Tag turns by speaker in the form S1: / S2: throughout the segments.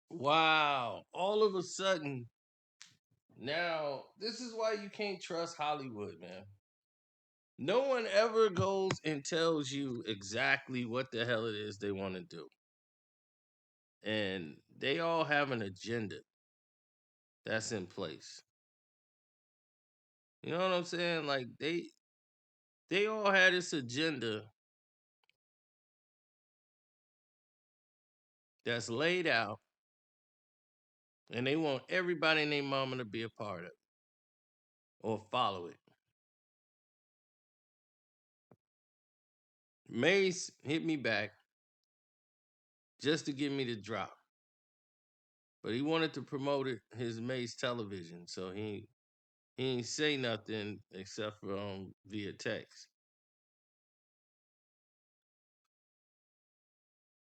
S1: Wow. All of a sudden, now this is why you can't trust Hollywood, man. No one ever goes and tells you exactly what the hell it is they want to do. And they all have an agenda that's in place. You know what I'm saying? Like they all had this agenda that's laid out, and they want everybody and their mama to be a part of it or follow it. Mase hit me back just to get me to drop. But he wanted to promote it, his Mase television, so he ain't say nothing except for via text.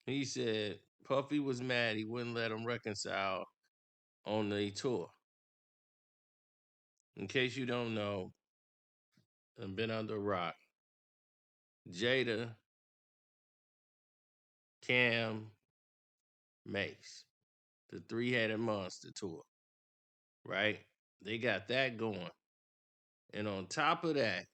S1: He said Puffy was mad he wouldn't let him reconcile on the tour. In case you don't know, and been under a rock, Jada, Cam, Mase, the three-headed monster tour, right? They got that going. And on top of that,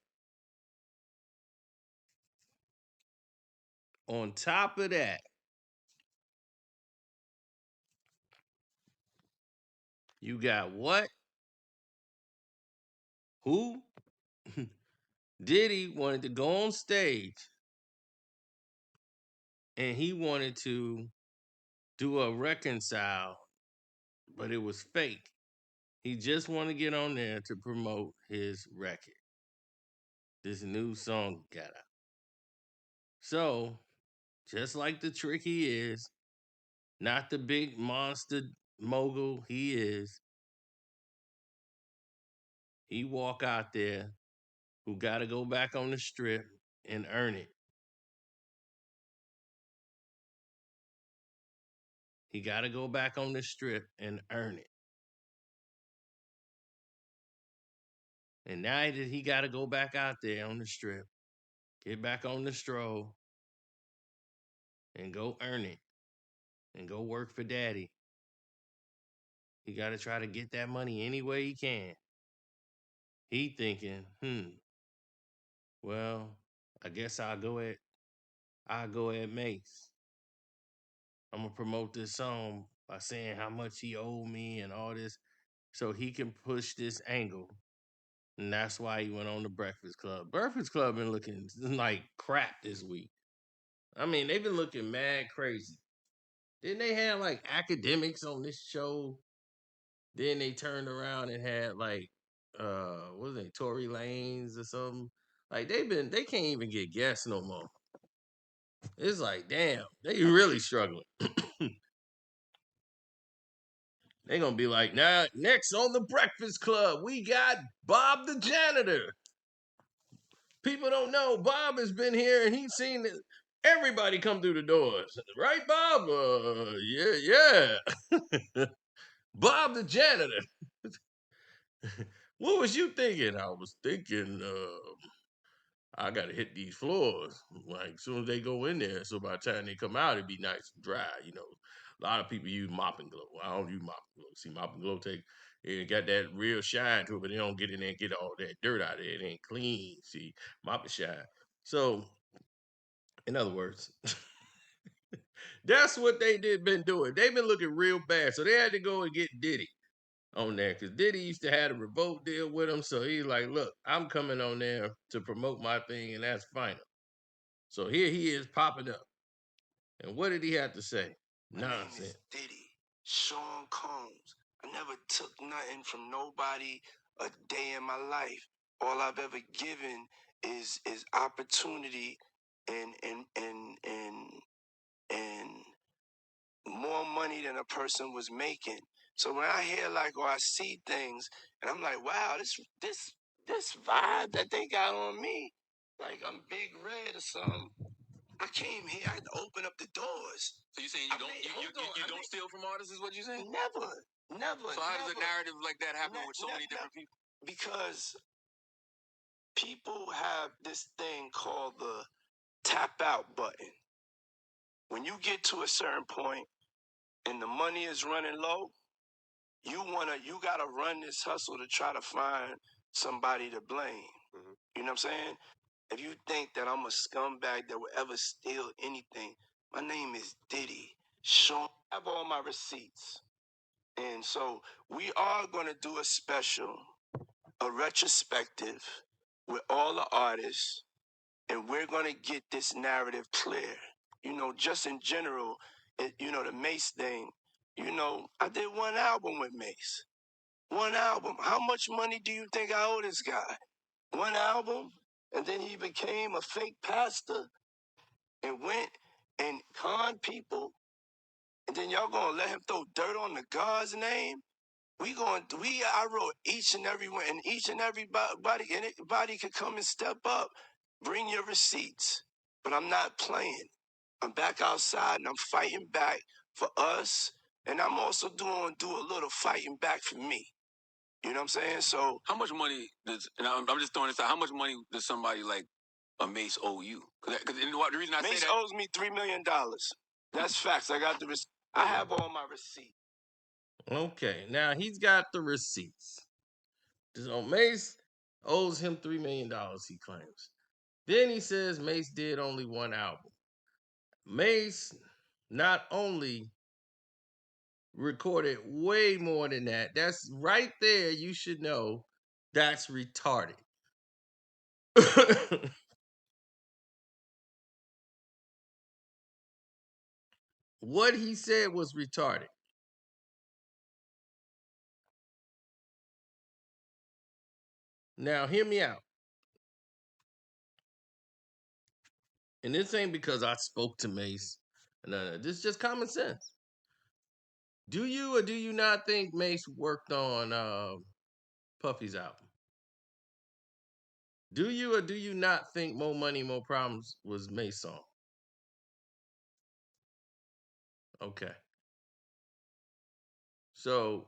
S1: you got what? Who? Diddy wanted to go on stage and he wanted to do a reconcile, but it was fake. He just wanted to get on there to promote his record. This new song got out. So, just like the trick he is, not the big monster mogul he is, he walk out there who got to go back on the strip and earn it. He got to go back on the strip and earn it. And now that he got to go back out there on the strip, get back on the stroll, and go earn it, and go work for daddy. He got to try to get that money any way he can. He thinking, well, I guess I'll go at Mase. I'm gonna promote this song by saying how much he owed me and all this, so he can push this angle. And that's why he went on the Breakfast Club. Breakfast Club been looking like crap this week. I mean, they've been looking mad crazy. Didn't they have like academics on this show? Then they turned around and had like what was it, Tory Lanes or something? Like they can't even get guests no more. It's like, damn, they really struggling. They gonna be like, now next on the Breakfast Club, we got Bob the janitor. People don't know Bob has been here and he's seen everybody come through the doors, right, Bob? Yeah. Bob the janitor. What was you thinking? I was thinking, I gotta hit these floors. Like as soon as they go in there, so by the time they come out, it'd be nice and dry. You know, a lot of people use mop and glow. I don't use mop and glow. See, mop and glow it got that real shine to it, but they don't get in there and get all that dirt out of it. It ain't clean. See, mop and shine. So, in other words, that's what they been doing. They've been looking real bad. So they had to go and get Diddy on there because Diddy used to have a revolt deal with him. So he's like, look, I'm coming on there to promote my thing, and that's final. So here he is popping up. And what did he have to say?
S2: My name is Diddy, Sean Combs. I never took nothing from nobody a day in my life. All I've ever given is opportunity and more money than a person was making. So when I hear like or I see things and I'm like, wow, this vibe that they got on me, like I'm Big Red or something. I came here, I had to open up the doors. So you saying you don't steal from artists is what you saying? Never. So how does a narrative like that happen with so many different people? Because people have this thing called the tap out button. When you get to a certain point, and the money is running low, you gotta run this hustle to try to find somebody to blame. You know what I'm saying? If you think that I'm a scumbag that will ever steal anything, my name is Diddy. Sean, I have all my receipts. And so we are gonna do a special, a retrospective with all the artists, and we're gonna get this narrative clear. You know, just in general, the Mase thing, I did one album with Mase. One album. How much money do you think I owe this guy? One album? And then he became a fake pastor and went and conned people. And then y'all gonna let him throw dirt on the God's name? I wrote each and every one, and each and everybody could come and step up. Bring your receipts. But I'm not playing. I'm back outside and I'm fighting back for us. And I'm also do a little fighting back for me. You know what I'm saying? So how much money does, and I'm just throwing this out, how much money does somebody like a Mase owe you? Because the reason I say that, Mase owes me $3 million. That's facts. I got I have all my receipts.
S1: Okay, now he's got the receipts. So Mase owes him $3 million, he claims. Then he says Mase did only one album. Mase not only recorded way more than that, that's right there, you should know that's retarded. What he said was retarded. Now, hear me out. And this ain't because I spoke to Mase. No, this is just common sense. Do you or do you not think Mase worked on Puffy's album? Do you or do you not think More Money, More Problems was Mase's song? Okay. So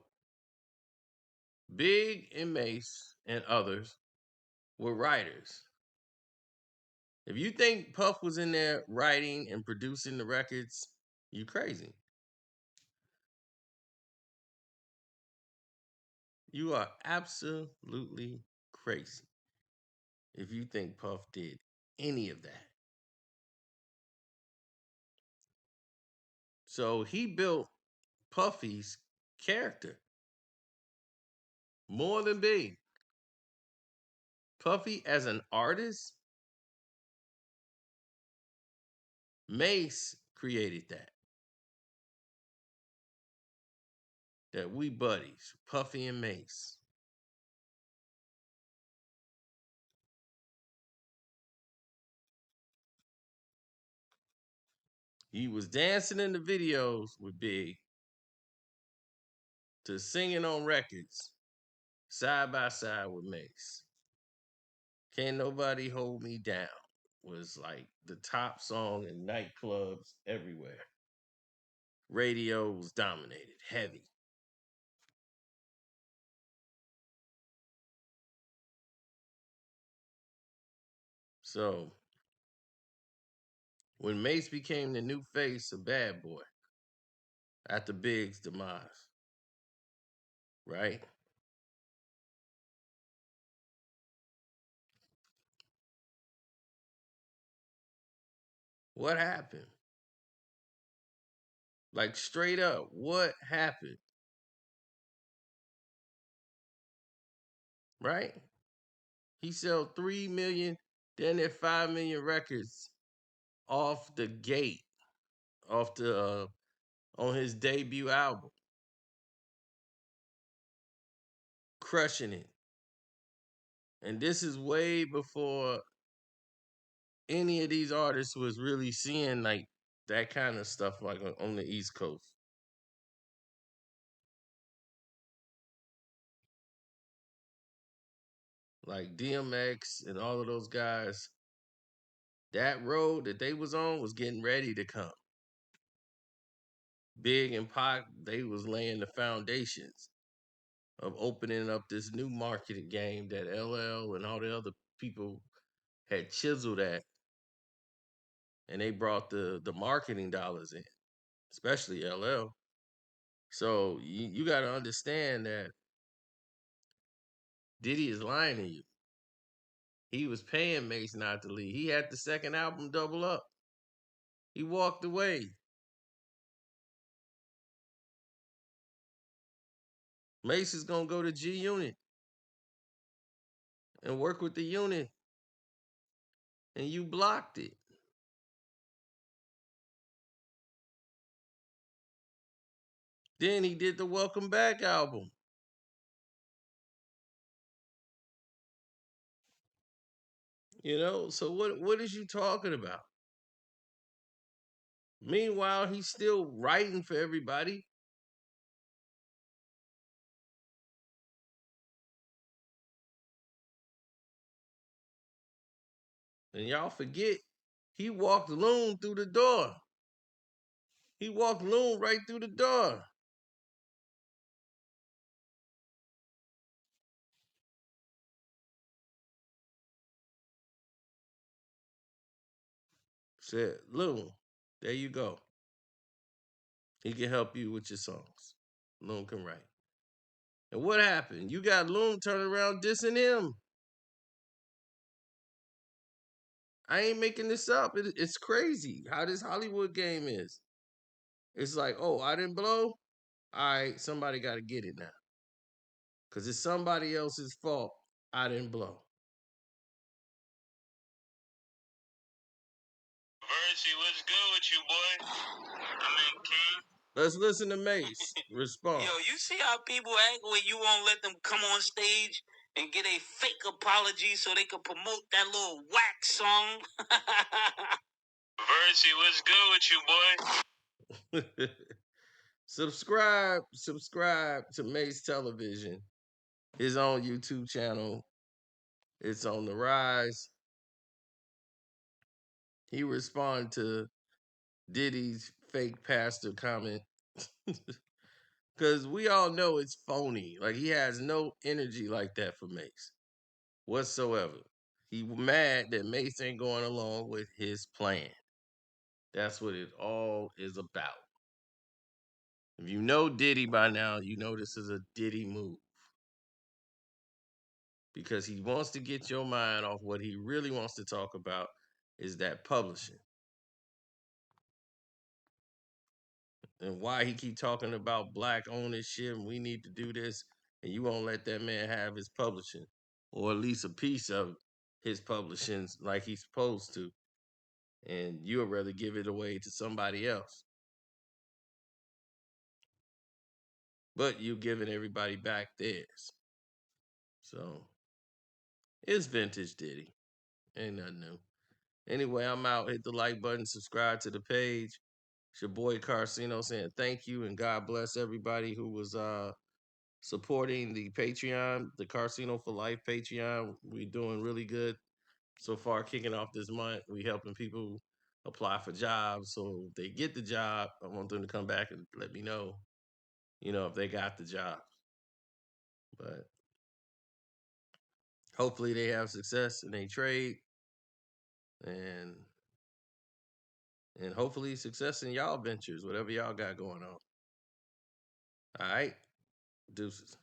S1: Big and Mase and others were writers. If you think Puff was in there writing and producing the records, you crazy. You are absolutely crazy if you think Puff did any of that. So he built Puffy's character more than Big. Puffy as an artist, Mase created that. That we buddies, Puffy and Mase. He was dancing in the videos with Big to singing on records side by side with Mase. Can't Nobody Hold Me Down was like the top song in nightclubs everywhere. Radio was dominated, heavy. So when Mase became the new face of Bad Boy after Big's demise, right? What happened? Like straight up, what happened? Right? He sold 3 million, then at 5 million records off the gate, off the on his debut album. Crushing it. And this is way before any of these artists was really seeing like that kind of stuff like on the East Coast. Like DMX and all of those guys, that road that they was on was getting ready to come. Big and Pac, they was laying the foundations of opening up this new marketing game that LL and all the other people had chiseled at, and they brought the marketing dollars in, especially LL. So you got to understand that Diddy is lying to you. He was paying Mase not to leave. He had the second album double up. He walked away. Mase is gonna go to G Unit and work with the unit, and you blocked it. Then he did the Welcome Back album. So what is you talking about? Meanwhile, he's still writing for everybody. And y'all forget he walked Loon through the door. He walked Loon right through the door. Said, Loon, there you go. He can help you with your songs. Loon can write. And what happened? You got Loon turning around dissing him. I ain't making this up. It's crazy how this Hollywood game is. It's like, oh, I didn't blow. All right, somebody got to get it now. Because it's somebody else's fault I didn't blow.
S2: Versi, what's good with you, boy? I mean, King.
S1: Let's listen to Mase respond.
S2: Yo, you see how people act when you won't let them come on stage and get a fake apology so they can promote that little whack song? Versi, what's good with you, boy?
S1: subscribe to Mase Television, his own YouTube channel. It's on the rise. He responded to Diddy's fake pastor comment. Because we all know it's phony. Like, he has no energy like that for Mase whatsoever. He mad that Mase ain't going along with his plan. That's what it all is about. If you know Diddy by now, you know this is a Diddy move. Because he wants to get your mind off what he really wants to talk about is that publishing. And why he keep talking about black ownership and we need to do this, and you won't let that man have his publishing, or at least a piece of his publishings like he's supposed to, and you'll rather give it away to somebody else. But you're giving everybody back theirs. So it's vintage Diddy. Ain't nothing new. Anyway, I'm out. Hit the like button, subscribe to the page. It's your boy Carcino saying thank you and God bless everybody who was supporting the Patreon, the Carcino for Life Patreon. We're doing really good so far, kicking off this month. We helping people apply for jobs. So if they get the job, I want them to come back and let me know, if they got the job. But hopefully they have success in their trade and hopefully success in y'all ventures, whatever y'all got going on. All right. Deuces.